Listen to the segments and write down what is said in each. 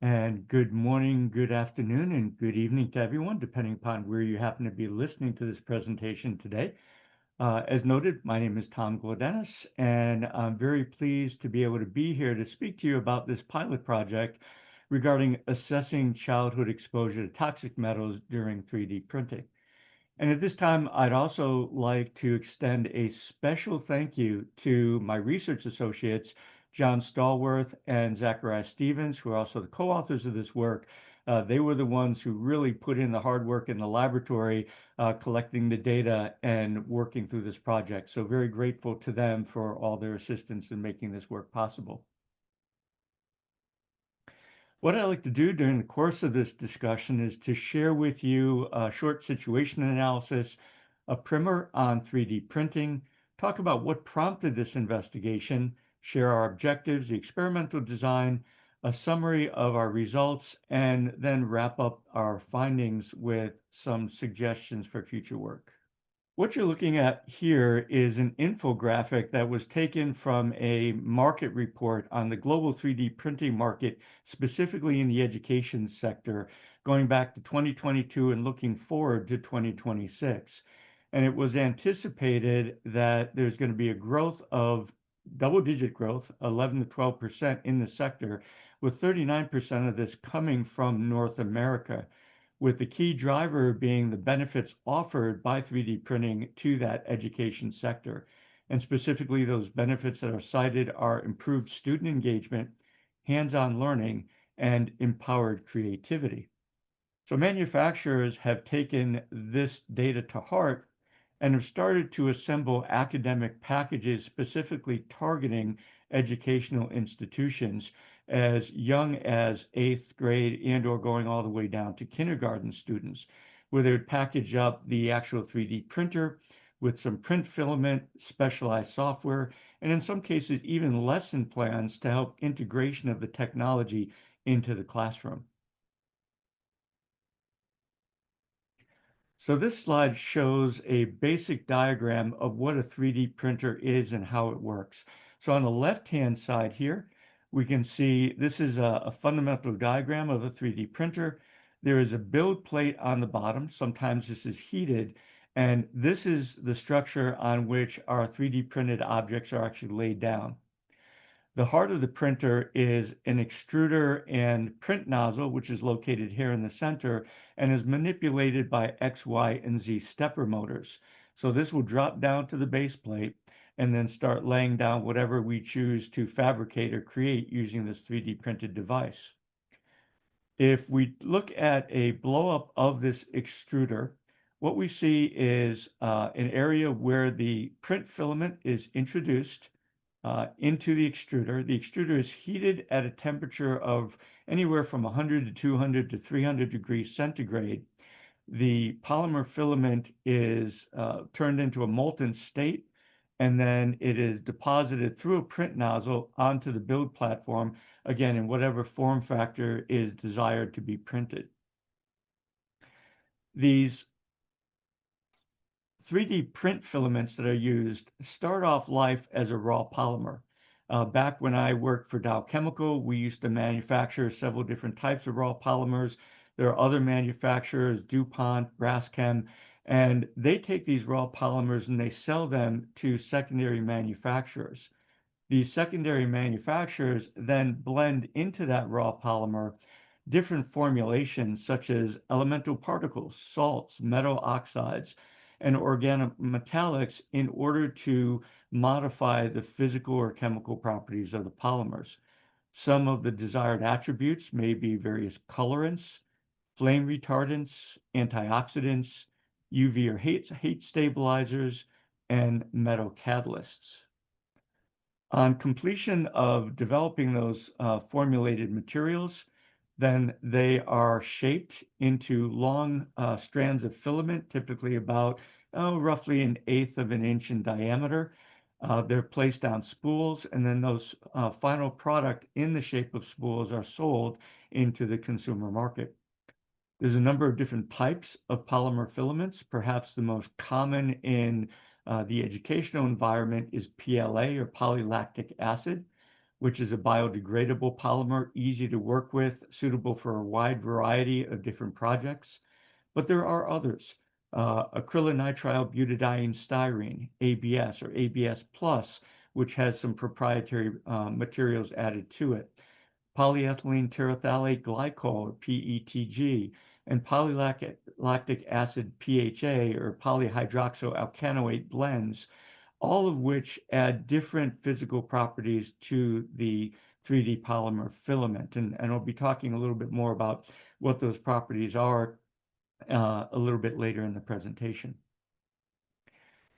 And good morning, good afternoon, and good evening to everyone, depending upon where you happen to be listening to this presentation today. As noted, my name is Tom Gluodenis, and I'm very pleased to be able to be here to speak to you about this pilot project regarding assessing childhood exposure to toxic metals during 3D printing. And at this time, I'd also like to extend a special thank you to my research associates, John Stallworth and Zachariah Stevens, who are also the co-authors of this work. They were the ones who really put in the hard work in the laboratory, collecting the data and working through this project. So very grateful to them for all their assistance in making this work possible. What I like to do during the course of this discussion is to share with you a short situation analysis, a primer on 3D printing, talk about what prompted this investigation, share our objectives, the experimental design, a summary of our results, and then wrap up our findings with some suggestions for future work. What you're looking at here is an infographic that was taken from a market report on the global 3D printing market, specifically in the education sector, going back to 2022 and looking forward to 2026. And it was anticipated that there's going to be a growth of double-digit growth, 11 to 12% in the sector, with 39% of this coming from North America, with the key driver being the benefits offered by 3D printing to that education sector. And specifically, those benefits that are cited are improved student engagement, hands-on learning, and empowered creativity. So manufacturers have taken this data to heart and have started to assemble academic packages specifically targeting educational institutions as young as 8th grade and or going all the way down to kindergarten students, where they would package up the actual 3D printer with some print filament, specialized software, and in some cases, even lesson plans to help integration of the technology into the classroom. So this slide shows a basic diagram of what a 3D printer is and how it works. So on the left-hand side here, we can see this is a fundamental diagram of a 3D printer. There is a build plate on the bottom. Sometimes this is heated, and this is the structure on which our 3D printed objects are actually laid down. The heart of the printer is an extruder and print nozzle, which is located here in the center and is manipulated by X, Y, and Z stepper motors. So this will drop down to the base plate and then start laying down whatever we choose to fabricate or create using this 3D printed device. If we look at a blow up of this extruder, what we see is an area where the print filament is introduced into the extruder. The extruder is heated at a temperature of anywhere from 100 to 200 to 300 degrees centigrade. The polymer filament is turned into a molten state, and then it is deposited through a print nozzle onto the build platform, again, in whatever form factor is desired to be printed. These 3D print filaments that are used start off life as a raw polymer. Back when I worked for Dow Chemical, we used to manufacture several different types of raw polymers. There are other manufacturers, DuPont, Braskem, and they take these raw polymers and they sell them to secondary manufacturers. These secondary manufacturers then blend into that raw polymer different formulations such as elemental particles, salts, metal oxides, and organometallics in order to modify the physical or chemical properties of the polymers. Some of the desired attributes may be various colorants, flame retardants, antioxidants, UV or heat stabilizers, and metal catalysts. On completion of developing those formulated materials, then they are shaped into long strands of filament, typically about roughly 1/8 of an inch in diameter. They're placed on spools, and then those final product in the shape of spools are sold into the consumer market. There's a number of different types of polymer filaments. Perhaps the most common in the educational environment is PLA or polylactic acid. which is a biodegradable polymer, easy to work with, suitable for a wide variety of different projects. But there are others. Acrylonitrile butadiene styrene, ABS or ABS plus, which has some proprietary materials added to it. Polyethylene terephthalate glycol, or PETG, and polylactic acid PHA, or polyhydroxyalkanoate blends, all of which add different physical properties to the 3D polymer filament. And I'll be talking a little bit more about what those properties are a little bit later in the presentation.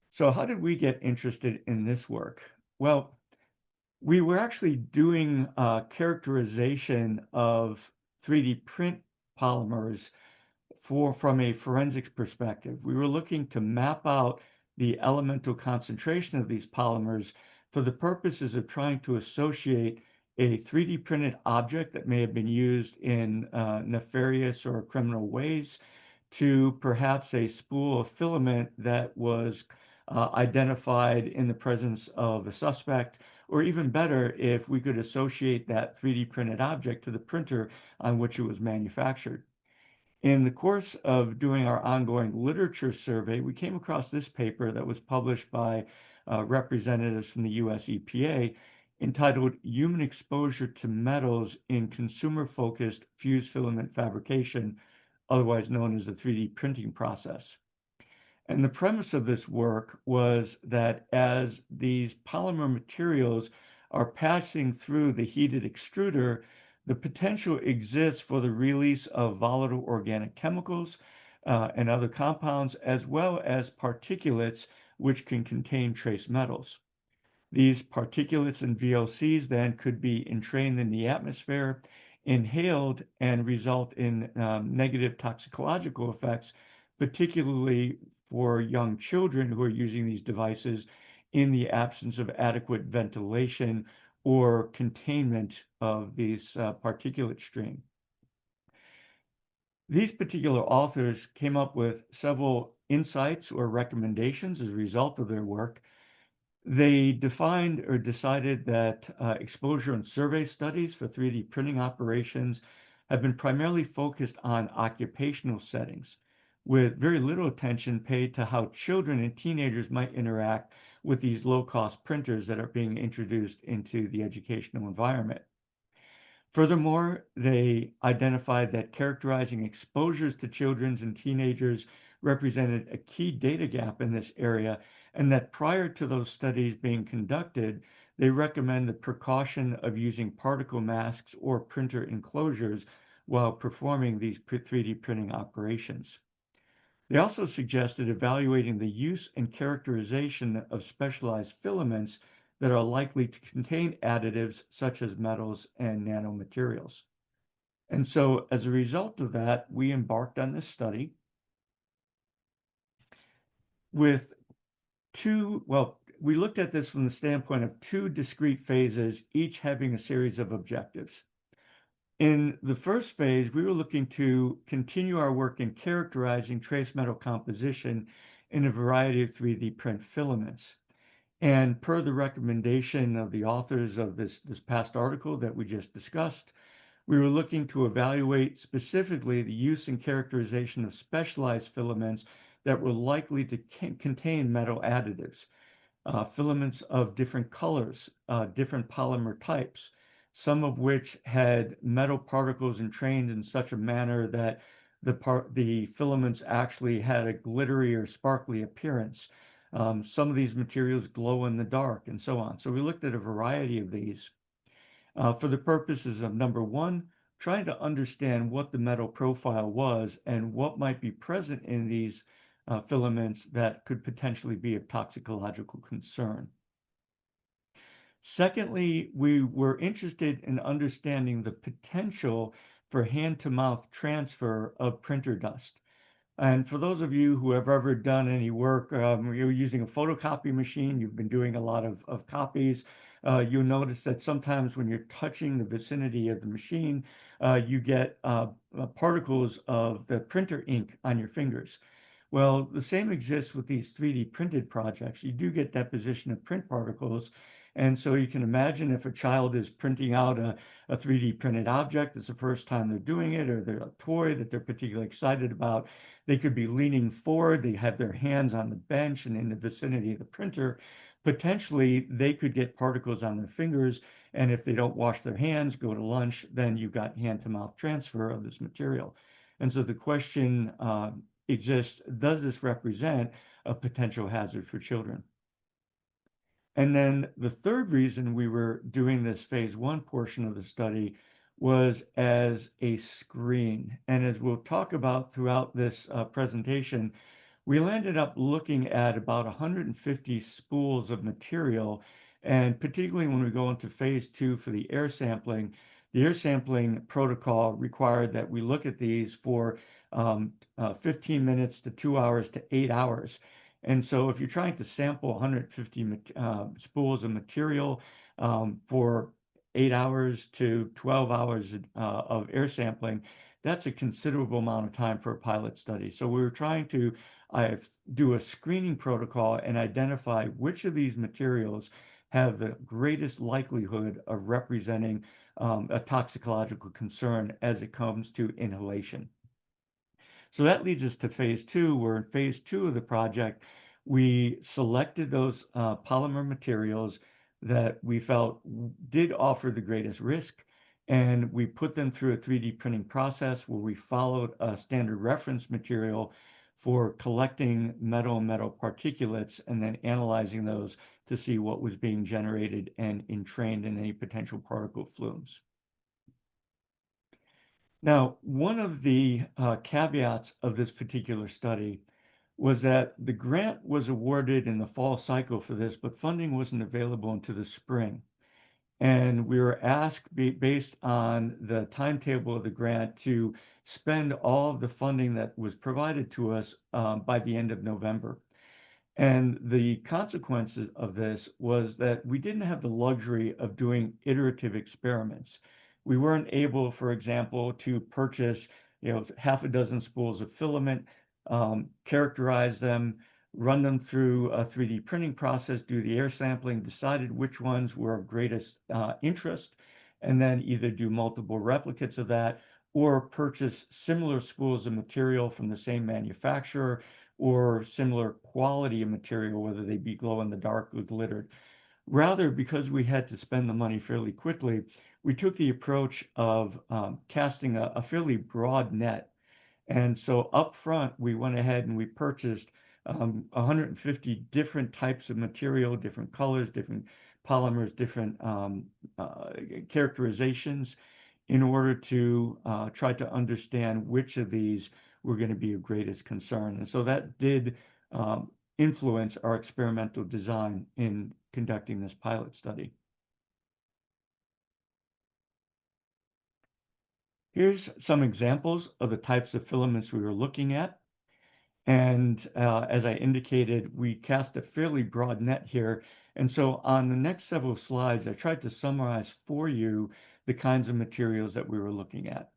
So how did we get interested in this work? Well, we were actually doing characterization of 3D print polymers from a forensics perspective. We were looking to map out the elemental concentration of these polymers for the purposes of trying to associate a 3D printed object that may have been used in nefarious or criminal ways to perhaps a spool of filament that was identified in the presence of a suspect, or even better, if we could associate that 3D printed object to the printer on which it was manufactured. In the course of doing our ongoing literature survey, we came across this paper that was published by representatives from the US EPA entitled Human Exposure to Metals in Consumer-Focused Fused Filament Fabrication, otherwise known as the 3D printing process. And the premise of this work was that as these polymer materials are passing through the heated extruder, the potential exists for the release of volatile organic chemicals and other compounds, as well as particulates, which can contain trace metals. These particulates and VOCs then could be entrained in the atmosphere, inhaled, and result in negative toxicological effects, particularly for young children who are using these devices in the absence of adequate ventilation or containment of these particulate stream. These particular authors came up with several insights or recommendations as a result of their work. They defined or decided that exposure and survey studies for 3D printing operations have been primarily focused on occupational settings, with very little attention paid to how children and teenagers might interact with these low-cost printers that are being introduced into the educational environment. Furthermore, they identified that characterizing exposures to children and teenagers represented a key data gap in this area, and that prior to those studies being conducted, they recommend the precaution of using particle masks or printer enclosures while performing these 3D printing operations. They also suggested evaluating the use and characterization of specialized filaments that are likely to contain additives such as metals and nanomaterials. And so as a result of that, we embarked on this study with we looked at this from the standpoint of two discrete phases, each having a series of objectives. In the first phase, we were looking to continue our work in characterizing trace metal composition in a variety of 3D print filaments. And per the recommendation of the authors of this past article that we just discussed, we were looking to evaluate specifically the use and characterization of specialized filaments that were likely to contain metal additives, filaments of different colors, different polymer types, some of which had metal particles entrained in such a manner that the filaments actually had a glittery or sparkly appearance. Some of these materials glow in the dark, and so on. So we looked at a variety of these for the purposes of, number one, trying to understand what the metal profile was and what might be present in these filaments that could potentially be of toxicological concern. Secondly, we were interested in understanding the potential for hand-to-mouth transfer of printer dust. And for those of you who have ever done any work, you're using a photocopy machine, you've been doing a lot of copies, you'll notice that sometimes when you're touching the vicinity of the machine, you get particles of the printer ink on your fingers. Well, the same exists with these 3D printed projects. You do get deposition of print particles, And so you can imagine if a child is printing out a 3D printed object, it's the first time they're doing it, or they're a toy that they're particularly excited about, they could be leaning forward, they have their hands on the bench and in the vicinity of the printer. Potentially, they could get particles on their fingers, and if they don't wash their hands, go to lunch, then you've got hand-to-mouth transfer of this material. And so the question exists, does this represent a potential hazard for children? And then the third reason we were doing this phase 1 portion of the study was as a screen. And as we'll talk about throughout this presentation, we landed up looking at about 150 spools of material. And particularly when we go into phase 2 for the air sampling protocol required that we look at these for 15 minutes to 2 hours to 8 hours. And so if you're trying to sample 150 spools of material for 8 hours to 12 hours of air sampling, that's a considerable amount of time for a pilot study. So we were trying to do a screening protocol and identify which of these materials have the greatest likelihood of representing a toxicological concern as it comes to inhalation. So that leads us to phase 2, where in phase 2 of the project, we selected those polymer materials that we felt did offer the greatest risk, and we put them through a 3D printing process where we followed a standard reference material for collecting metal and metal particulates and then analyzing those to see what was being generated and entrained in any potential particle flumes. Now, one of the caveats of this particular study was that the grant was awarded in the fall cycle for this, but funding wasn't available until the spring. And we were asked, based on the timetable of the grant, to spend all of the funding that was provided to us by the end of November. And the consequences of this was that we didn't have the luxury of doing iterative experiments. We weren't able, for example, to purchase, half a dozen spools of filament, characterize them, run them through a 3D printing process, do the air sampling, decided which ones were of greatest interest, and then either do multiple replicates of that or purchase similar spools of material from the same manufacturer or similar quality of material, whether they be glow in the dark or glittered. Rather, because we had to spend the money fairly quickly, we took the approach of casting a fairly broad net. And so up front, we went ahead and we purchased 150 different types of material, different colors, different polymers, different characterizations in order to try to understand which of these were going to be of greatest concern. And so that did influence our experimental design in conducting this pilot study. Here's some examples of the types of filaments we were looking at. And as I indicated, we cast a fairly broad net here. And so on the next several slides, I tried to summarize for you the kinds of materials that we were looking at.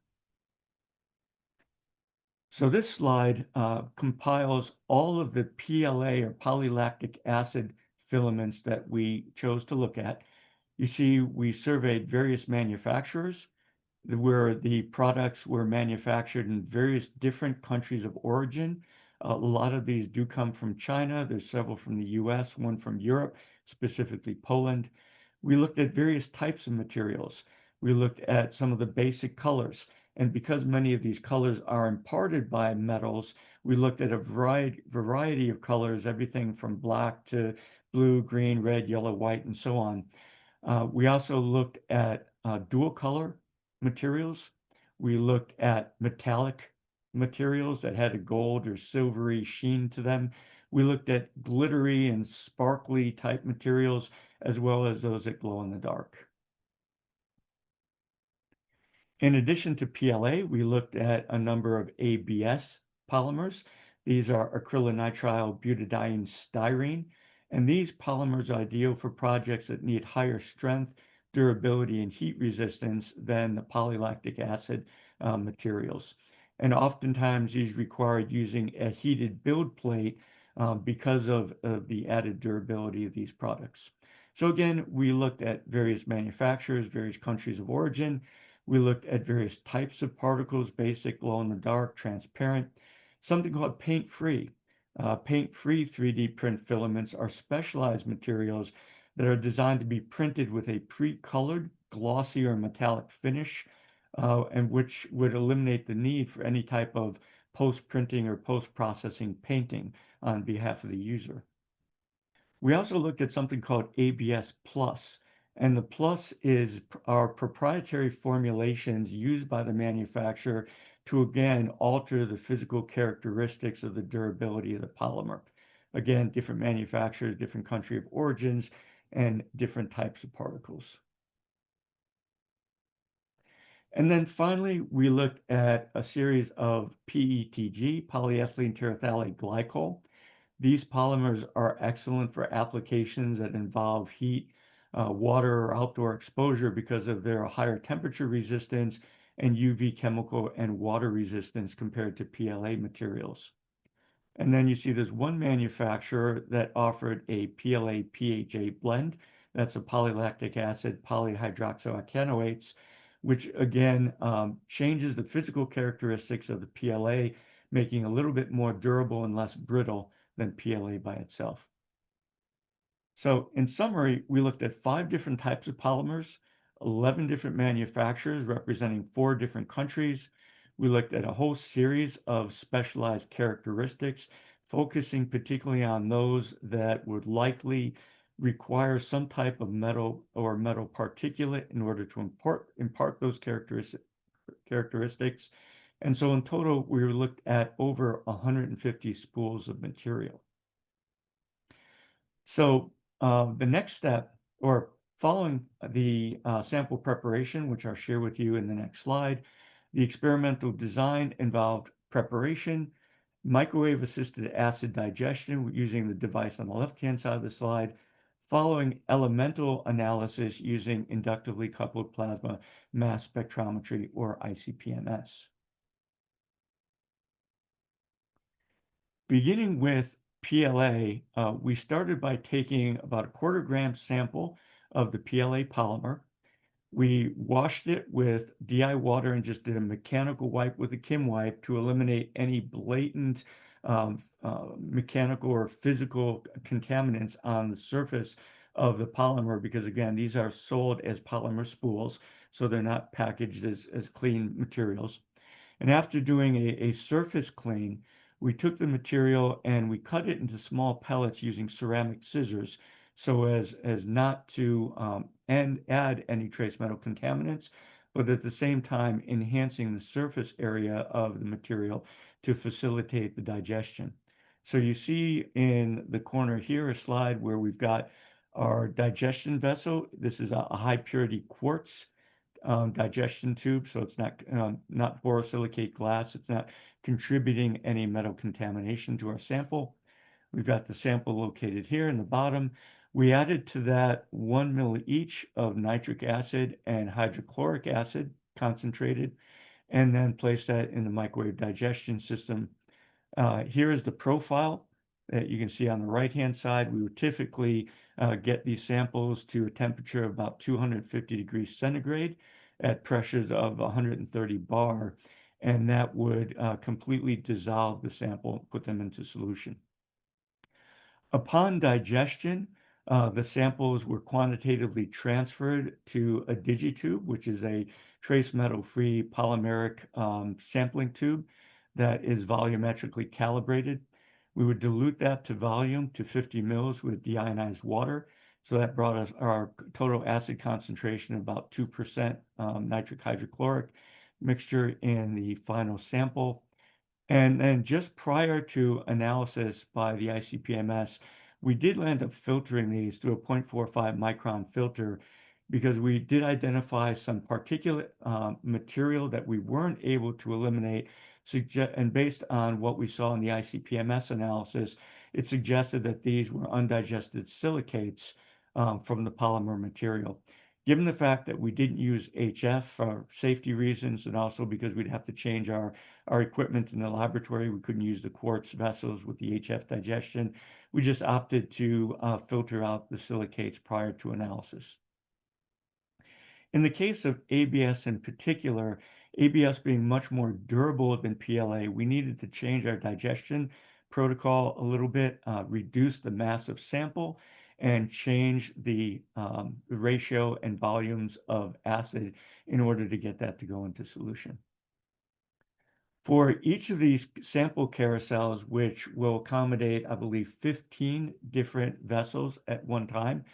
So this slide compiles all of the PLA or polylactic acid filaments that we chose to look at. You see, we surveyed various manufacturers where the products were manufactured in various different countries of origin. A lot of these do come from China. There's several from the US, one from Europe, specifically Poland. We looked at various types of materials. We looked at some of the basic colors. And because many of these colors are imparted by metals, we looked at a variety of colors, everything from black to blue, green, red, yellow, white, and so on. We also looked at dual color materials. We looked at metallic materials that had a gold or silvery sheen to them. We looked at glittery and sparkly type materials, as well as those that glow in the dark. In addition to PLA, we looked at a number of ABS polymers. These are acrylonitrile butadiene styrene, and these polymers are ideal for projects that need higher strength, durability, and heat resistance than the polylactic acid materials. And oftentimes these required using a heated build plate because of the added durability of these products. So again, we looked at various manufacturers, various countries of origin. We looked at various types of particles, basic, glow in the dark, transparent, something called paint-free. Paint-free 3D print filaments are specialized materials that are designed to be printed with a pre-colored, glossy or metallic finish, and which would eliminate the need for any type of post-printing or post-processing painting on behalf of the user. We also looked at something called ABS Plus, and the plus is our proprietary formulations used by the manufacturer to again alter the physical characteristics of the durability of the polymer. Again, different manufacturers, different country of origins, and different types of particles. And then finally, we looked at a series of PETG, polyethylene terephthalate glycol. These polymers are excellent for applications that involve heat, water, or outdoor exposure because of their higher temperature resistance and UV chemical and water resistance compared to PLA materials. And then you see there's one manufacturer that offered a PLA PHA blend. That's a polylactic acid polyhydroxyalkanoates, which again changes the physical characteristics of the PLA, making it a little bit more durable and less brittle than PLA by itself. So in summary, we looked at 5 different types of polymers, 11 different manufacturers representing 4 different countries. We looked at a whole series of specialized characteristics, focusing particularly on those that would likely require some type of metal or metal particulate in order to impart those characteristics. And so in total, we looked at over 150 spools of material. So the next step, or following the sample preparation, which I'll share with you in the next slide, the experimental design involved preparation, microwave-assisted acid digestion using the device on the left-hand side of the slide, following elemental analysis using inductively coupled plasma mass spectrometry, or ICP-MS. Beginning with PLA, we started by taking about a 1/4 gram sample of the PLA polymer. We washed it with DI water and just did a mechanical wipe with a Kim wipe to eliminate any blatant mechanical or physical contaminants on the surface of the polymer, because again, these are sold as polymer spools, so they're not packaged as clean materials. And after doing a surface clean, we took the material and we cut it into small pellets using ceramic scissors so as not to add any trace metal contaminants, but at the same time enhancing the surface area of the material to facilitate the digestion. So you see in the corner here a slide where we've got our digestion vessel. This is a high purity quartz digestion tube, so it's not borosilicate glass. It's not contributing any metal contamination to our sample. We've got the sample located here in the bottom. We added to that 1 ml each of nitric acid and hydrochloric acid concentrated, and then placed that in the microwave digestion system. Here is the profile that you can see on the right-hand side. We would typically get these samples to a temperature of about 250 degrees centigrade at pressures of 130 bar, and that would completely dissolve the sample, put them into solution. Upon digestion, the samples were quantitatively transferred to a digitube, which is a trace metal-free polymeric sampling tube that is volumetrically calibrated. We would dilute that to volume to 50 mils with deionized water. So that brought us our total acid concentration of about 2% nitric hydrochloric mixture in the final sample. And then just prior to analysis by the ICP-MS, we did land up filtering these through a 0.45 micron filter because we did identify some particulate material that we weren't able to eliminate. And based on what we saw in the ICP-MS analysis, it suggested that these were undigested silicates from the polymer material. Given the fact that we didn't use HF for safety reasons and also because we'd have to change our equipment in the laboratory, we couldn't use the quartz vessels with the HF digestion. We just opted to filter out the silicates prior to analysis. In the case of ABS in particular, ABS being much more durable than PLA, we needed to change our digestion protocol a little bit, reduce the mass of sample, and change the ratio and volumes of acid in order to get that to go into solution. For each of these sample carousels, which will accommodate, I believe, 15 different vessels at one time,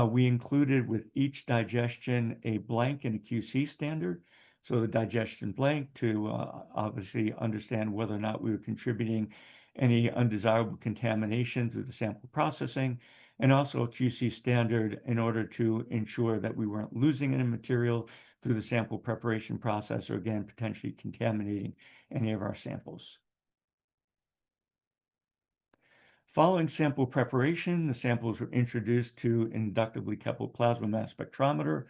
we included with each digestion a blank and a QC standard. So the digestion blank to obviously understand whether or not we were contributing any undesirable contamination through the sample processing, and also a QC standard in order to ensure that we weren't losing any material through the sample preparation process, or again, potentially contaminating any of our samples. Following sample preparation, the samples were introduced to an inductively coupled plasma mass spectrometer.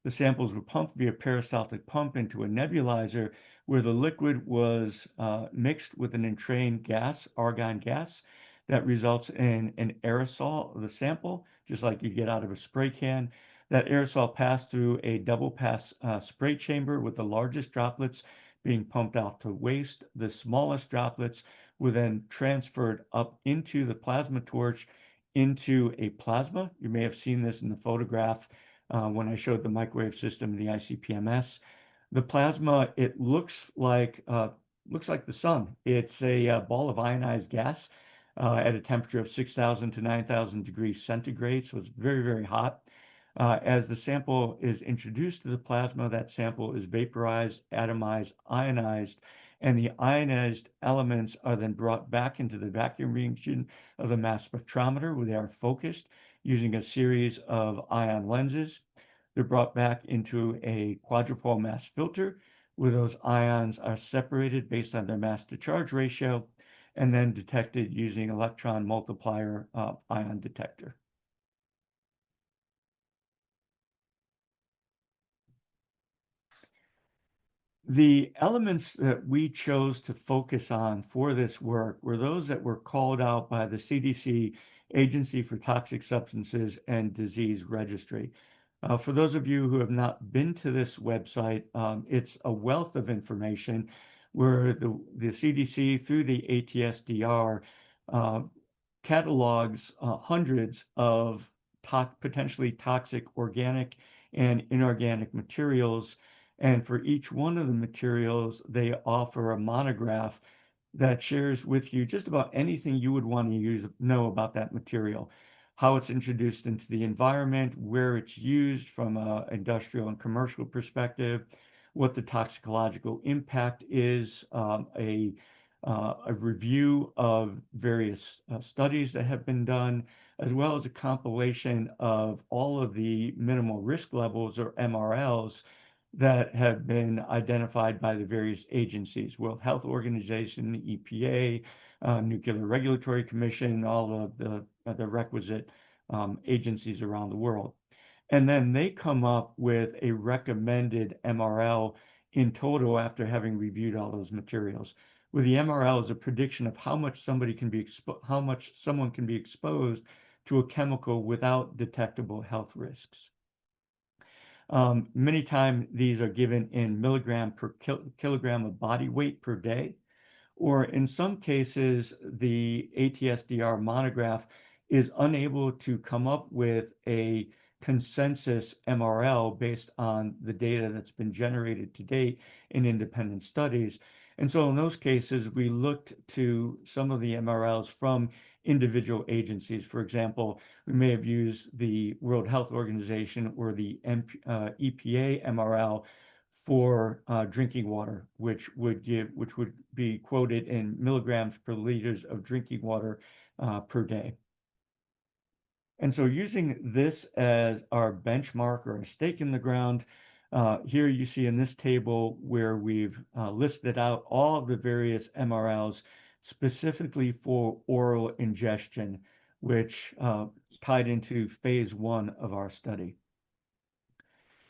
The samples were pumped via peristaltic pump into a nebulizer where the liquid was mixed with an entrained gas, argon gas, that results in an aerosol of the sample, just like you get out of a spray can. That aerosol passed through a double pass spray chamber with the largest droplets being pumped out to waste. The smallest droplets were then transferred up into the plasma torch into a plasma. You may have seen this in the photograph when I showed the microwave system in the ICP-MS. The plasma, it looks like the sun. It's a ball of ionized gas at a temperature of 6,000 to 9,000 degrees centigrade, so it's very, very hot. As the sample is introduced to the plasma, that sample is vaporized, atomized, ionized, and the ionized elements are then brought back into the vacuum region of the mass spectrometer where they are focused using a series of ion lenses. They're brought back into a quadrupole mass filter where those ions are separated based on their mass to charge ratio and then detected using electron multiplier ion detector. The elements that we chose to focus on for this work were those that were called out by the CDC, Agency for Toxic Substances and Disease Registry. For those of you who have not been to this website, it's a wealth of information where the CDC through the ATSDR catalogs hundreds of potentially toxic organic and inorganic materials. And for each one of the materials, they offer a monograph that shares with you just about anything you would want to know about that material, how it's introduced into the environment, where it's used from an industrial and commercial perspective, what the toxicological impact is, a review of various studies that have been done, as well as a compilation of all of the minimal risk levels, or MRLs, that have been identified by the various agencies, World Health Organization, the EPA, Nuclear Regulatory Commission, all of the requisite agencies around the world. And then they come up with a recommended MRL in total after having reviewed all those materials, where the MRL is a prediction of how much someone can be exposed to a chemical without detectable health risks. Many times these are given in milligram per kilogram of body weight per day, or in some cases, the ATSDR monograph is unable to come up with a consensus MRL based on the data that's been generated to date in independent studies. And so in those cases, we looked to some of the MRLs from individual agencies. For example, we may have used the World Health Organization or the EPA MRL for drinking water, which would be quoted in milligrams per liters of drinking water per day. And so using this as our benchmark or a stake in the ground, here you see in this table where we've listed out all of the various MRLs specifically for oral ingestion, which tied into phase 1 of our study.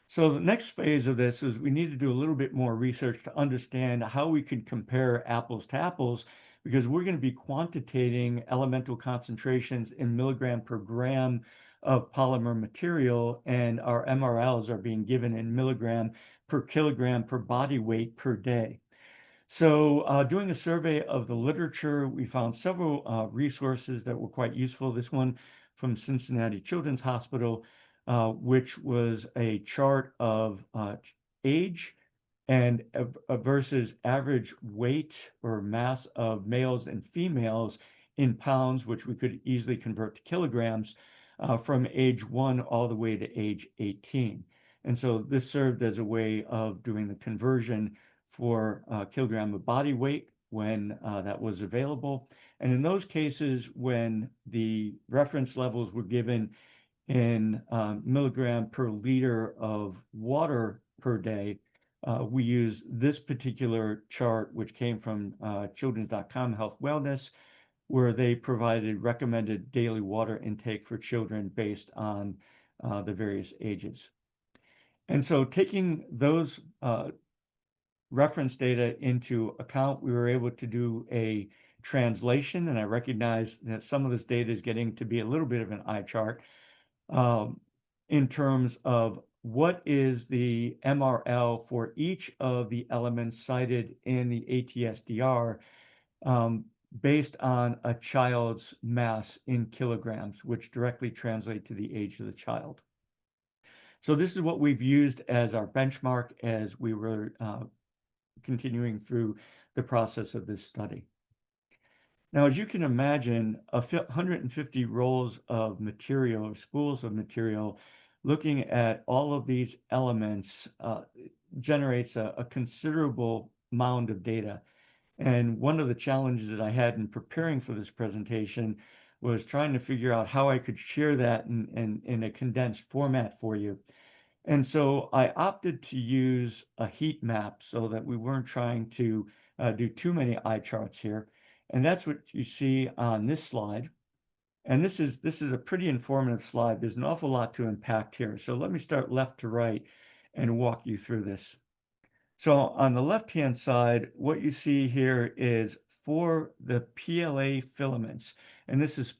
So the next phase of this is we need to do a little bit more research to understand how we can compare apples to apples, because we're going to be quantitating elemental concentrations in milligram per gram of polymer material, and our MRLs are being given in milligram per kilogram per body weight per day. So, doing a survey of the literature, we found several resources that were quite useful. This one from Cincinnati Children's Hospital, which was a chart of age and versus average weight or mass of males and females in pounds, which we could easily convert to kilograms, from age 1 all the way to age 18. And so this served as a way of doing the conversion for kilogram of body weight when that was available. And in those cases, when the reference levels were given in milligram per liter of water per day, we use this particular chart, which came from children's.com Health Wellness, where they provided recommended daily water intake for children based on the various ages. And so taking those reference data into account, we were able to do a translation, and I recognize that some of this data is getting to be a little bit of an eye chart in terms of what is the MRL for each of the elements cited in the ATSDR based on a child's mass in kilograms, which directly translate to the age of the child. So this is what we've used as our benchmark as we were continuing through the process of this study. Now, as you can imagine, 150 rolls of material, or spools of material, looking at all of these elements generates a considerable mound of data. And one of the challenges that I had in preparing for this presentation was trying to figure out how I could share that in a condensed format for you. And so I opted to use a heat map so that we weren't trying to do too many eye charts here. And that's what you see on this slide. And this is a pretty informative slide. There's an awful lot to unpack here. So let me start left to right and walk you through this. So on the left-hand side, what you see here is for the PLA filaments, and this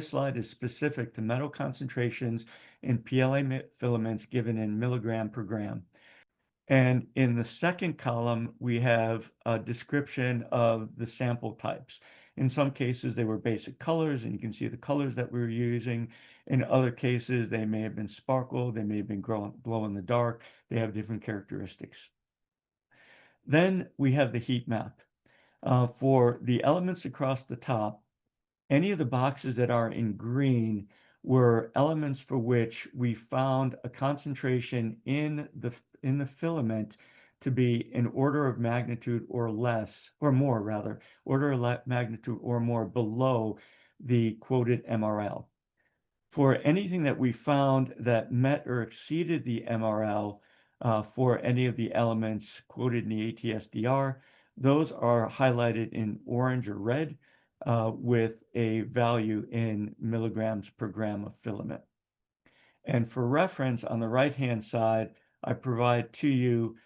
slide is specific to metal concentrations in PLA filaments given in milligram per gram. And in the second column, we have a description of the sample types. In some cases, they were basic colors, and you can see the colors that we were using. In other cases, they may have been sparkle, they may have been glow in the dark. They have different characteristics. Then we have the heat map. For the elements across the top, any of the boxes that are in green were elements for which we found a concentration in the filament to be an order of magnitude or less, or more rather, order of magnitude or more below the quoted MRL. For anything that we found that met or exceeded the MRL for any of the elements quoted in the ATSDR, those are highlighted in orange or red with a value in milligrams per gram of filament. And for reference, on the right-hand side, I provide to you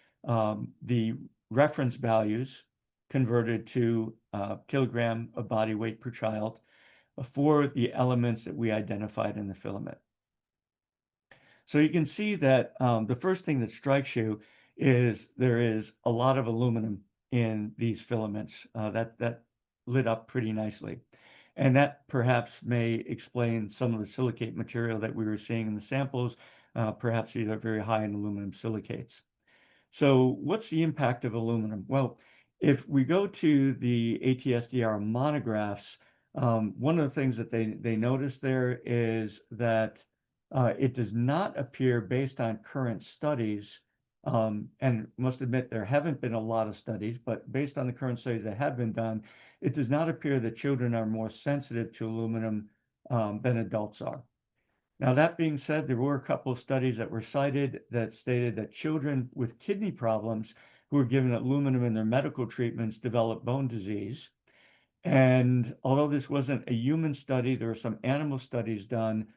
the reference values converted to kilogram of body weight per child for the elements that we identified in the filament. So you can see that the first thing that strikes you is there is a lot of aluminum in these filaments that lit up pretty nicely. And that perhaps may explain some of the silicate material that we were seeing in the samples, perhaps either very high in aluminum silicates. So what's the impact of aluminum? Well, if we go to the ATSDR monographs, one of the things that they notice there is that it does not appear based on current studies, and must admit there haven't been a lot of studies, but based on the current studies that have been done, it does not appear that children are more sensitive to aluminum than adults are. Now, that being said, there were a couple of studies that were cited that stated that children with kidney problems who were given aluminum in their medical treatments developed bone disease. And although this wasn't a human study, there were some animal studies done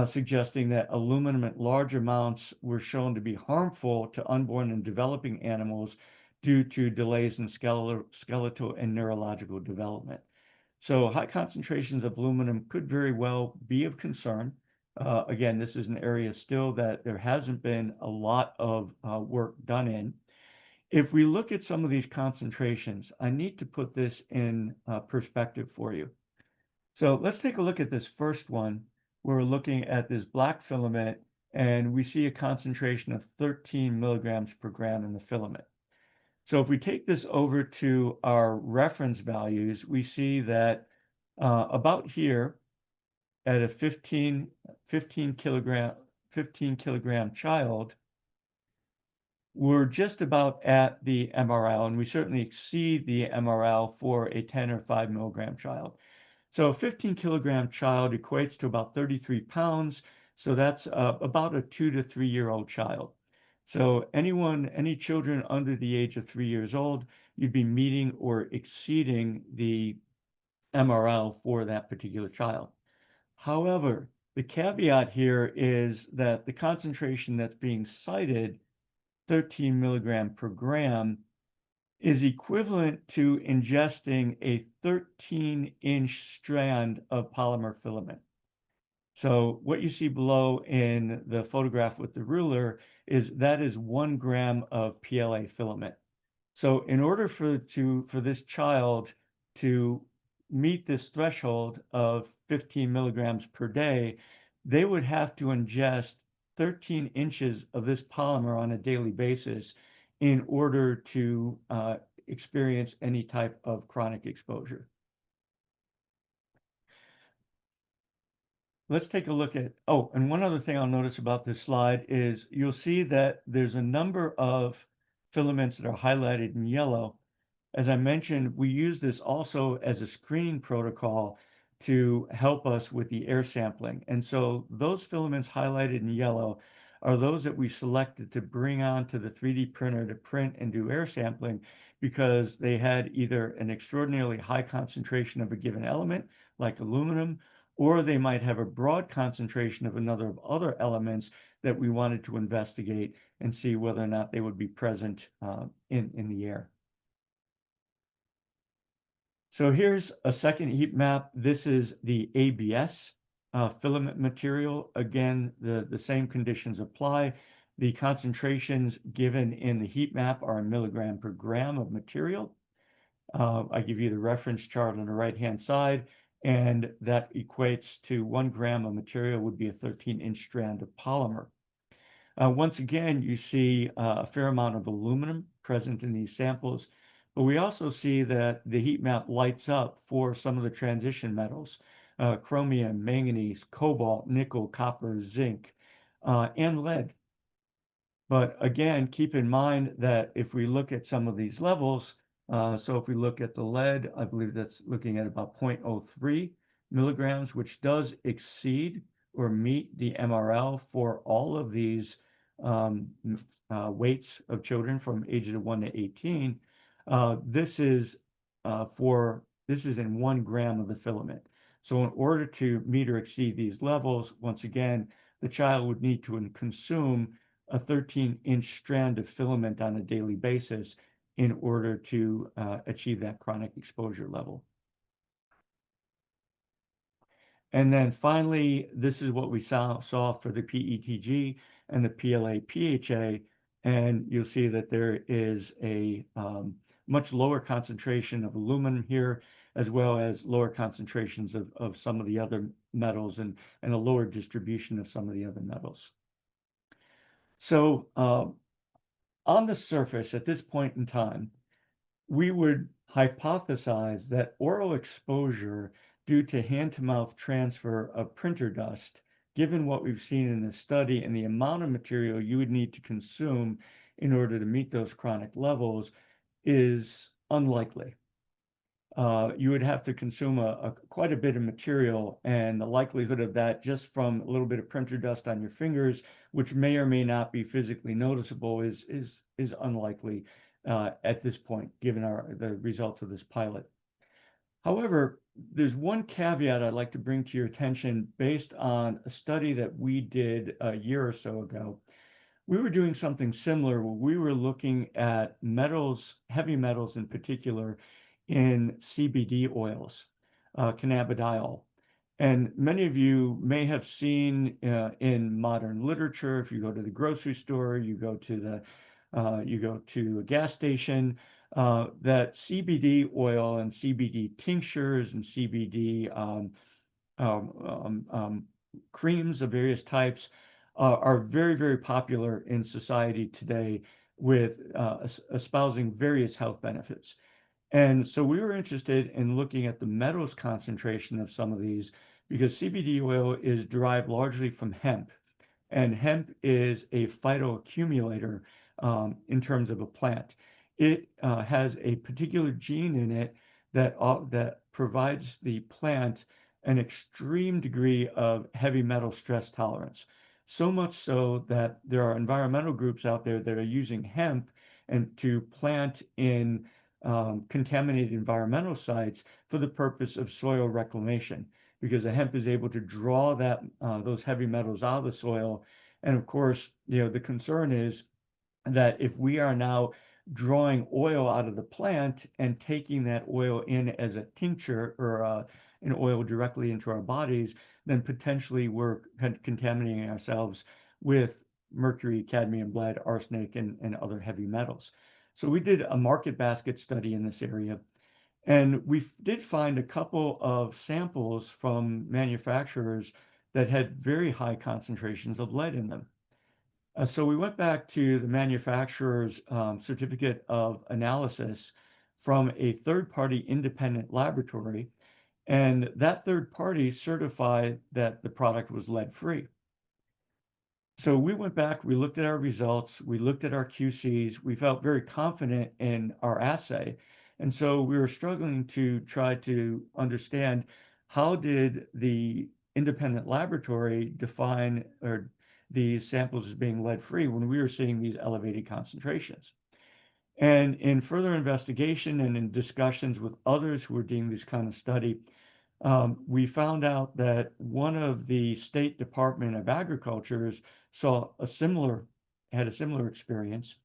suggesting that aluminum at large amounts were shown to be harmful to unborn and developing animals due to delays in skeletal and neurological development. So high concentrations of aluminum could very well be of concern. Again, this is an area still that there hasn't been a lot of work done in. If we look at some of these concentrations, I need to put this in perspective for you. So let's take a look at this first one. We're looking at this black filament, and we see a concentration of 13 milligrams per gram in the filament. So if we take this over to our reference values, we see that about here at a 15 kilogram child, we're just about at the MRL, and we certainly exceed the MRL for a 10 or 5 milligram child. So a 15 kilogram child equates to about 33 pounds. So that's about a 2 to 3 year old child. So any children under the age of 3 years old, you'd be meeting or exceeding the MRL for that particular child. However, the caveat here is that the concentration that's being cited, 13 milligram per gram, is equivalent to ingesting a 13-inch strand of polymer filament. So what you see below in the photograph with the ruler that is 1 gram of PLA filament. So in order for this child to meet this threshold of 15 milligrams per day, they would have to ingest 13 inches of this polymer on a daily basis in order to experience any type of chronic exposure. Let's take a look at, and one other thing I'll notice about this slide is you'll see that there's a number of filaments that are highlighted in yellow. As I mentioned, we use this also as a screening protocol to help us with the air sampling. And so those filaments highlighted in yellow are those that we selected to bring onto the 3D printer to print and do air sampling because they had either an extraordinarily high concentration of a given element, like aluminum, or they might have a broad concentration of another of other elements that we wanted to investigate and see whether or not they would be present in the air. So here's a second heat map. This is the ABS filament material. Again, the same conditions apply. The concentrations given in the heat map are in milligram per gram of material. I give you the reference chart on the right-hand side, and that equates to 1 gram of material would be a 13-inch strand of polymer. Once again, you see a fair amount of aluminum present in these samples, but we also see that the heat map lights up for some of the transition metals, chromium, manganese, cobalt, nickel, copper, zinc, and lead. But again, keep in mind that if we look at some of these levels, so if we look at the lead, I believe that's looking at about 0.03 milligrams, which does exceed or meet the MRL for all of these weights of children from ages of 1 to 18. This is in 1 gram of the filament. So in order to meet or exceed these levels, once again, the child would need to consume a 13-inch strand of filament on a daily basis in order to achieve that chronic exposure level. And then finally, this is what we saw for the PETG and the PLA-PHA, and you'll see that there is a much lower concentration of aluminum here, as well as lower concentrations of some of the other metals and a lower distribution of some of the other metals. So on the surface, at this point in time, we would hypothesize that oral exposure due to hand-to-mouth transfer of printer dust, given what we've seen in this study and the amount of material you would need to consume in order to meet those chronic levels, is unlikely. You would have to consume quite a bit of material, and the likelihood of that just from a little bit of printer dust on your fingers, which may or may not be physically noticeable, is unlikely at this point, given the results of this pilot. However, there's one caveat I'd like to bring to your attention based on a study that we did a year or so ago. We were doing something similar where we were looking at metals, heavy metals in particular, in CBD oils, cannabidiol. And many of you may have seen in modern literature, if you go to the grocery store, you go to a gas station, that CBD oil and CBD tinctures and CBD um, um, um, creams of various types are very, very popular in society today with espousing various health benefits. And so we were interested in looking at the metals concentration of some of these because CBD oil is derived largely from hemp, and hemp is a phytoaccumulator in terms of a plant. It has a particular gene in it that provides the plant an extreme degree of heavy metal stress tolerance. So much so that there are environmental groups out there that are using hemp and to plant in contaminated environmental sites for the purpose of soil reclamation because the hemp is able to draw those heavy metals out of the soil. And of course, the concern is that if we are now drawing oil out of the plant and taking that oil in as a tincture or an oil directly into our bodies, then potentially we're contaminating ourselves with mercury, cadmium, lead, arsenic, and other heavy metals. So we did a market basket study in this area, and we did find a couple of samples from manufacturers that had very high concentrations of lead in them. So we went back to the manufacturer's certificate of analysis from a third-party independent laboratory, and that third party certified that the product was lead-free. So we went back, we looked at our results, we looked at our QCs, we felt very confident in our assay. And so we were struggling to try to understand how did the independent laboratory define or these samples as being lead-free when we were seeing these elevated concentrations. And in further investigation and in discussions with others who were doing this kind of study, we found out that one of the State Department of Agriculture's had a similar experience.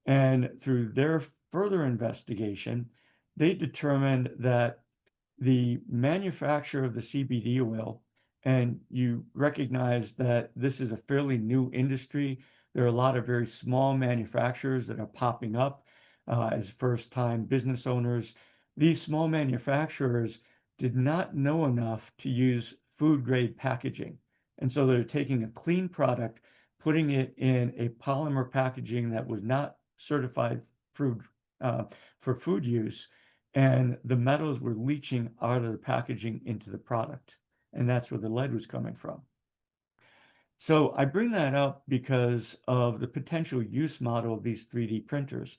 And through their further investigation, they determined that the manufacture of the CBD oil, and you recognize that this is a fairly new industry. There are a lot of very small manufacturers that are popping up as first-time business owners. These small manufacturers did not know enough to use food-grade packaging. And so they're taking a clean product, putting it in a polymer packaging that was not certified food, for food use, and the metals were leaching out of the packaging into the product. And that's where the lead was coming from. So I bring that up because of the potential use model of these 3D printers.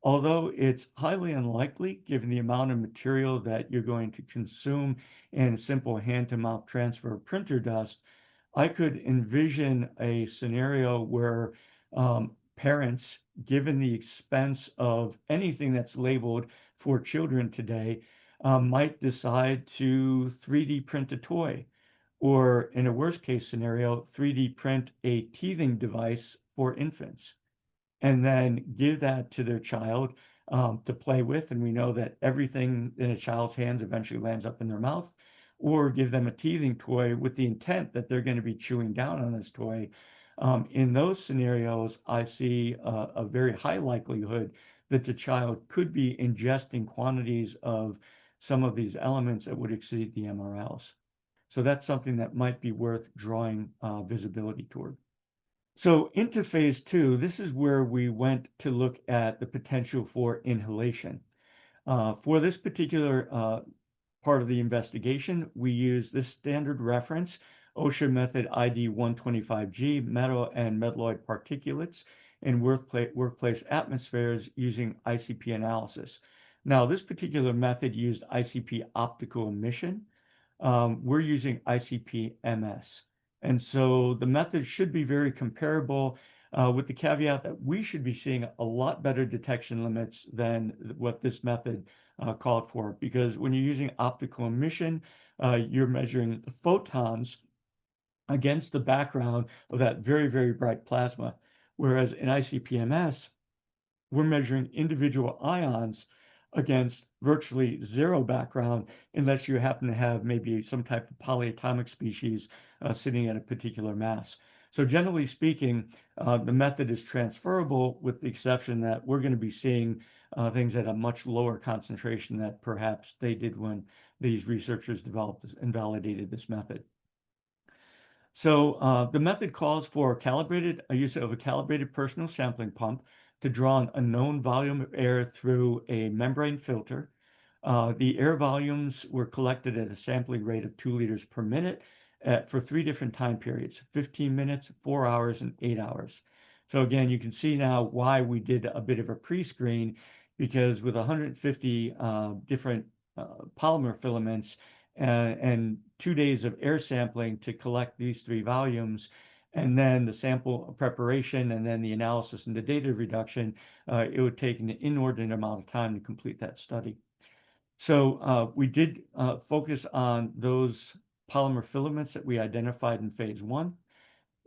Although it's highly unlikely, given the amount of material that you're going to consume in simple hand-to-mouth transfer of printer dust, I could envision a scenario where parents, given the expense of anything that's labeled for children today, might decide to 3D print a toy, or in a worst case scenario, 3D print a teething device for infants, and then give that to their child to play with. And we know that everything in a child's hands eventually lands up in their mouth, or give them a teething toy with the intent that they're going to be chewing down on this toy. In those scenarios, I see a very high likelihood that the child could be ingesting quantities of some of these elements that would exceed the MRLs. So that's something that might be worth drawing visibility toward. So into phase two, this is where we went to look at the potential for inhalation. For this particular part of the investigation, we use this standard reference, OSHA method ID 125G, metal and metalloid particulates in workplace atmospheres using ICP analysis. Now, this particular method used ICP optical emission. We're using ICP MS. And so the method should be very comparable. with the caveat that we should be seeing a lot better detection limits than what this method called for, because when you're using optical emission, you're measuring the photons against the background of that very, very bright plasma. Whereas in ICP-MS, we're measuring individual ions against virtually zero background, unless you happen to have maybe some type of polyatomic species sitting at a particular mass. So generally speaking, the method is transferable, with the exception that we're going to be seeing things at a much lower concentration that perhaps they did when these researchers developed and validated this method. So the method calls for a use of a calibrated personal sampling pump to draw a known volume of air through a membrane filter. The air volumes were collected at a sampling rate of 2 liters per minute for 3 different time periods: 15 minutes, 4 hours, and 8 hours. So again, you can see now why we did a bit of a pre-screen, because with 150 different polymer filaments, and 2 days of air sampling to collect these 3 volumes, and then the sample preparation, and then the analysis and the data reduction, it would take an inordinate amount of time to complete that study. So we did focus on those polymer filaments that we identified in phase 1.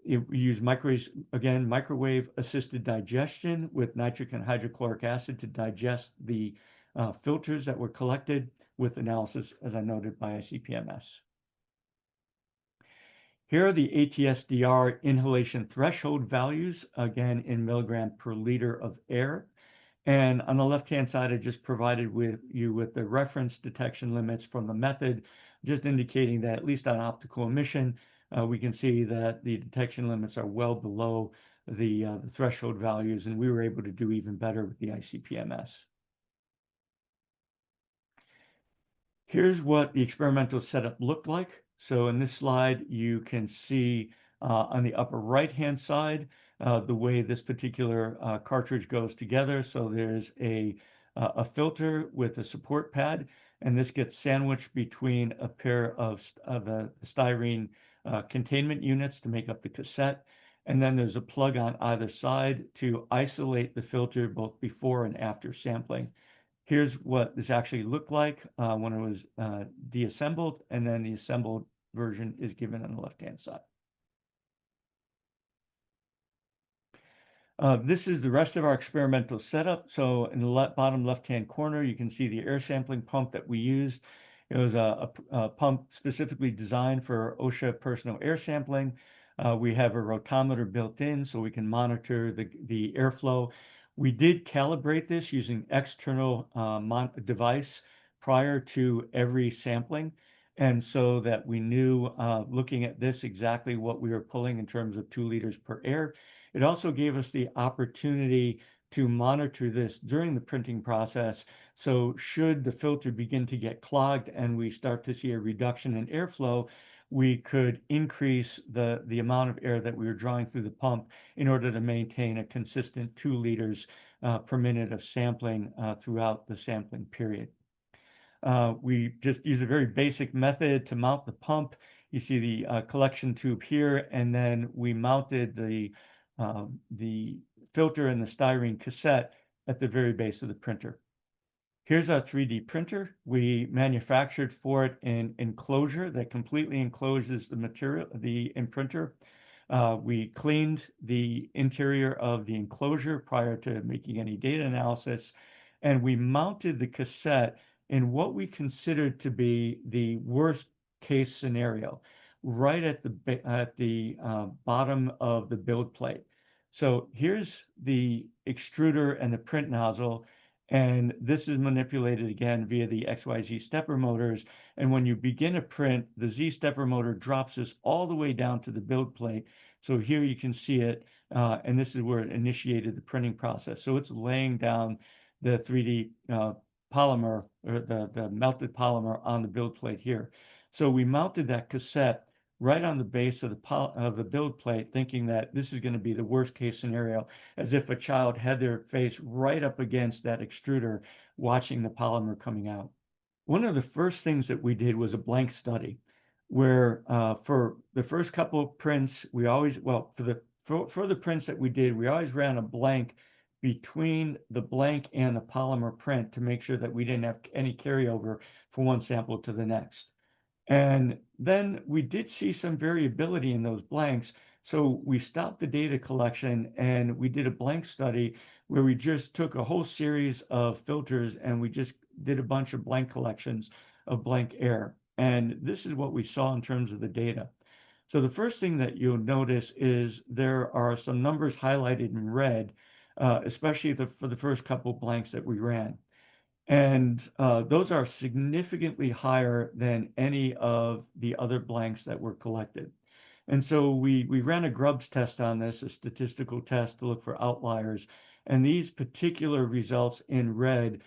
We use microwave-assisted digestion with nitric and hydrochloric acid to digest the filters that were collected, with analysis, as I noted, by ICP-MS. Here are the ATSDR inhalation threshold values, again in milligram per liter of air. And on the left-hand side, I just provided you with the reference detection limits from the method, just indicating that at least on optical emission, we can see that the detection limits are well below the threshold values, and we were able to do even better with the ICP-MS. Here's what the experimental setup looked like. So in this slide, you can see on the upper right-hand side the way this particular cartridge goes together. So there's a filter with a support pad, and this gets sandwiched between a pair of styrene containment units to make up the cassette. And then there's a plug on either side to isolate the filter both before and after sampling. Here's what this actually looked like when it was deassembled, and then the assembled version is given on the left-hand side. This is the rest of our experimental setup. So in the bottom left-hand corner, you can see the air sampling pump that we used. It was a pump specifically designed for OSHA personal air sampling. We have a rotometer built in so we can monitor the airflow. We did calibrate this using external device prior to every sampling, and so that we knew, looking at this, exactly what we were pulling in terms of 2 liters per air. It also gave us the opportunity to monitor this during the printing process. So should the filter begin to get clogged and we start to see a reduction in airflow, we could increase the amount of air that we were drawing through the pump in order to maintain a consistent 2 liters per minute of sampling throughout the sampling period. We just used a very basic method to mount the pump. You see the collection tube here, and then we mounted the filter and the styrene cassette at the very base of the printer. Here's our 3D printer. We manufactured for it an enclosure that completely encloses the material, the imprinter. We cleaned the interior of the enclosure prior to making any data analysis, and we mounted the cassette in what we considered to be the worst case scenario, right at the bottom of the build plate. So here's the extruder and the print nozzle, and this is manipulated again via the XYZ stepper motors. And when you begin a print, the Z stepper motor drops this all the way down to the build plate. So here you can see it, and this is where it initiated the printing process. So it's laying down the 3D polymer, or the melted polymer, on the build plate here. So we mounted that cassette right on the base of the build plate, thinking that this is going to be the worst case scenario, as if a child had their face right up against that extruder watching the polymer coming out. One of the first things that we did was a blank study, where for the first couple of prints, for the for the prints that we did, we always ran a blank between the blank and the polymer print to make sure that we didn't have any carryover from one sample to the next. And then we did see some variability in those blanks. So we stopped the data collection and we did a blank study where we just took a whole series of filters and we just did a bunch of blank collections of blank air. And this is what we saw in terms of the data. So the first thing that you'll notice is there are some numbers highlighted in red, especially for the first couple blanks that we ran. And those are significantly higher than any of the other blanks that were collected. And so we ran a Grubbs test on this, a statistical test to look for outliers. And these particular results in red,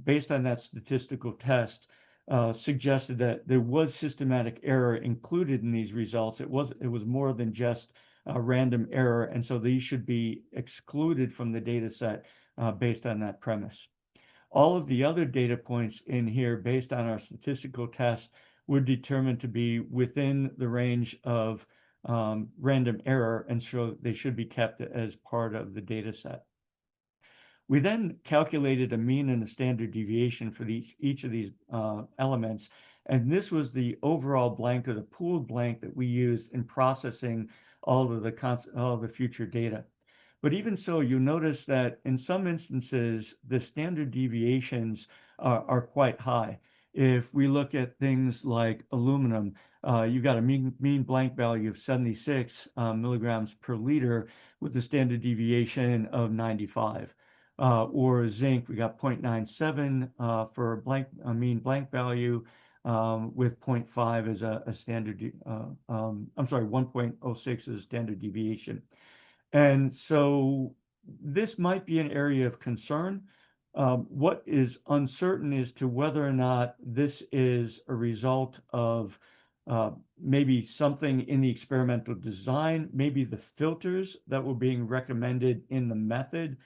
based on that statistical test, suggested that there was systematic error included in these results. It was more than just a random error. And so these should be excluded from the data set based on that premise. All of the other data points in here based on our statistical test were determined to be within the range of random error, and so they should be kept as part of the data set. We then calculated a mean and a standard deviation for each of these elements, and this was the overall blank or the pooled blank that we used in processing all of the future data. But even so, you notice that in some instances, the standard deviations are quite high. If we look at things like aluminum, you've got a mean blank value of 76 milligrams per liter with a standard deviation of 95. Or zinc, we got 0.97 for a mean blank value with 0.5 as a standard, I'm sorry, 1.06 as a standard deviation. And so this might be an area of concern. What is uncertain as to whether or not this is a result of maybe something in the experimental design, maybe the filters that were being recommended in the method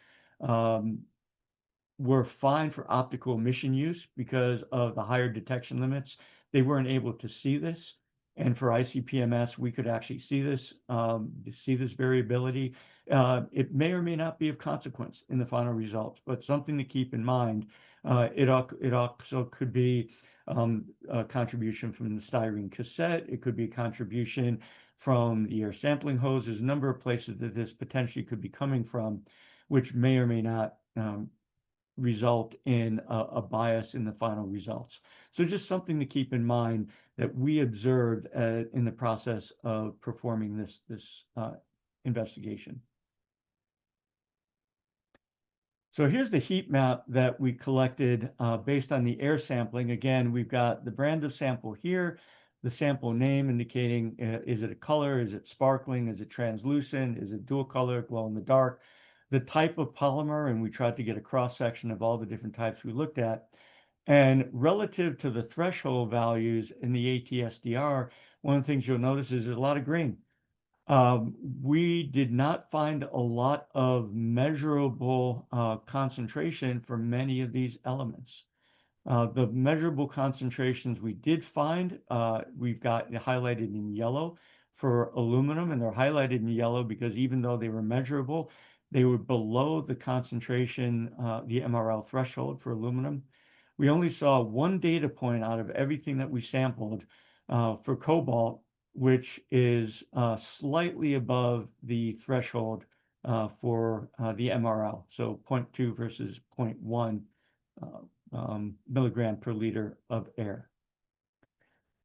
were fine for optical emission use because of the higher detection limits. They weren't able to see this. And for ICP-MS, we could actually see this variability. It may or may not be of consequence in the final results, but something to keep in mind. It also could be a contribution from the styrene cassette. It could be a contribution from the air sampling hose. There's a number of places that this potentially could be coming from, which may or may not result in a bias in the final results. So just something to keep in mind that we observed in the process of performing this investigation. So here's the heat map that we collected based on the air sampling. Again, we've got the brand of sample here, the sample name indicating is it a color, is it sparkling, is it translucent, is it dual color, glow in the dark, the type of polymer, and we tried to get a cross section of all the different types we looked at. And relative to the threshold values in the ATSDR, one of the things you'll notice is there's a lot of green. We did not find a lot of measurable concentration for many of these elements. The measurable concentrations we did find, we've got highlighted in yellow for aluminum, and they're highlighted in yellow because even though they were measurable, they were below the concentration, the MRL threshold for aluminum. We only saw one data point out of everything that we sampled for cobalt, which is slightly above the threshold for the MRL, so 0.2 versus 0.1 milligram per liter of air.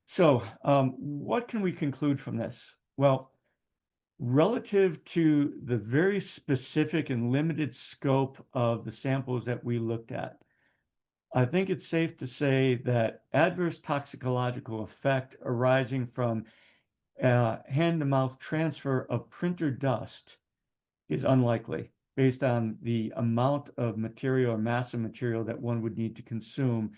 So what can we conclude from this? Well, relative to the very specific and limited scope of the samples that we looked at, I think it's safe to say that adverse toxicological effect arising from hand-to-mouth transfer of printer dust is unlikely based on the amount of material or mass of material that one would need to consume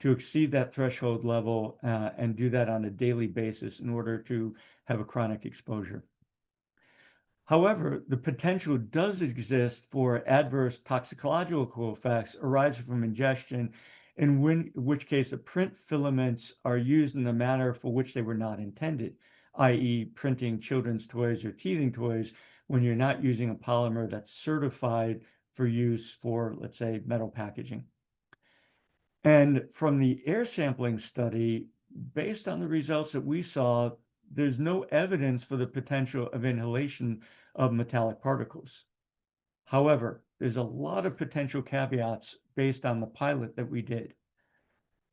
to exceed that threshold level and do that on a daily basis in order to have a chronic exposure. However, the potential does exist for adverse toxicological effects arising from ingestion, in which case the print filaments are used in a manner for which they were not intended, i.e. printing children's toys or teething toys, when you're not using a polymer that's certified for use for, let's say, metal packaging. And from the air sampling study, based on the results that we saw, there's no evidence for the potential of inhalation of metallic particles. However, there's a lot of potential caveats based on the pilot that we did.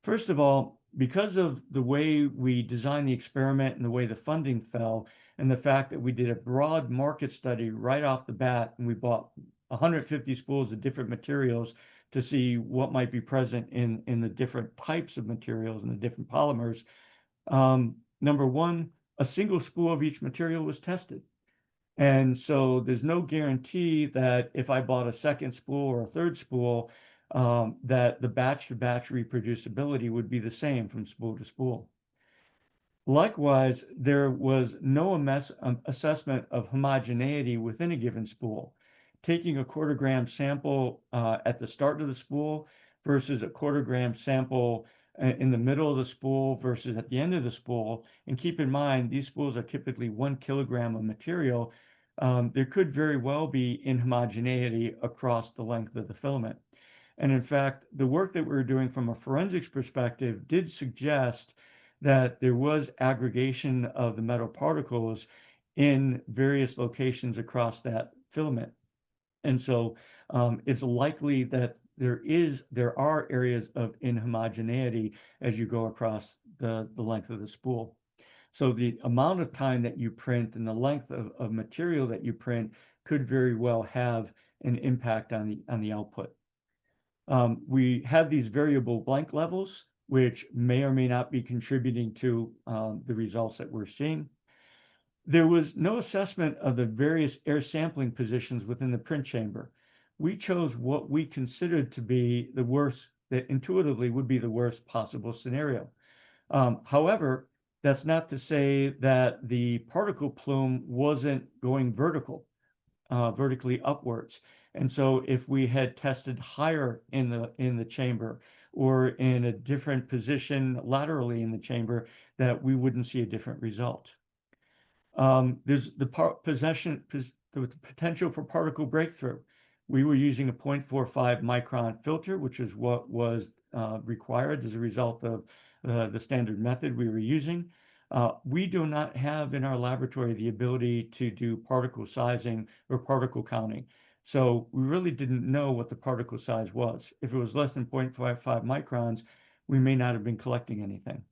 First of all, because of the way we designed the experiment and the way the funding fell, and the fact that we did a broad market study right off the bat, and we bought 150 spools of different materials to see what might be present in the different types of materials and the different polymers. Number one, a single spool of each material was tested. And so there's no guarantee that if I bought a second spool or a third spool, that the batch-to-batch reproducibility would be the same from spool to spool. Likewise, there was no assessment of homogeneity within a given spool. Taking a quarter-gram sample at the start of the spool versus a quarter-gram sample in the middle of the spool versus at the end of the spool, and keep in mind, these spools are typically 1 kilogram of material, there could very well be inhomogeneity across the length of the filament. And in fact, the work that we were doing from a forensics perspective did suggest that there was aggregation of the metal particles in various locations across that filament. And so it's likely that there are areas of inhomogeneity as you go across the length of the spool. So the amount of time that you print and the length of material that you print could very well have an impact on the output. We have these variable blank levels, which may or may not be contributing to the results that we're seeing. There was no assessment of the various air sampling positions within the print chamber. We chose what we considered to be the worst, that intuitively would be the worst possible scenario. However, that's not to say that the particle plume wasn't going vertically upwards. And so if we had tested higher in the chamber or in a different position laterally in the chamber, that we wouldn't see a different result. There's the potential for particle breakthrough. We were using a 0.45 micron filter, which is what was required as a result of the standard method we were using. We do not have in our laboratory the ability to do particle sizing or particle counting. So we really didn't know what the particle size was. If it was less than 0.55 microns, we may not have been collecting anything.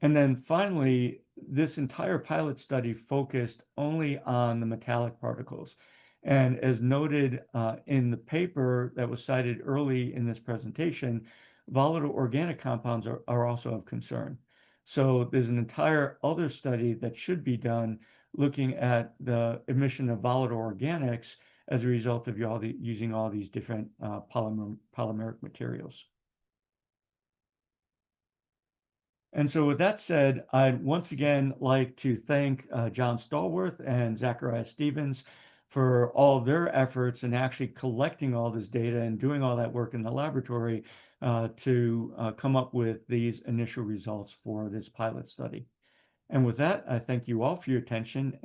And then finally, this entire pilot study focused only on the metallic particles. And as noted in the paper that was cited early in this presentation, volatile organic compounds are also of concern. So there's an entire other study that should be done looking at the emission of volatile organics as a result of using all these different polymeric materials. And so with that said, I'd once again like to thank John Stallworth and Zachariah Stevens for all of their efforts in actually collecting all this data and doing all that work in the laboratory to come up with these initial results for this pilot study. And with that, I thank you all for your attention.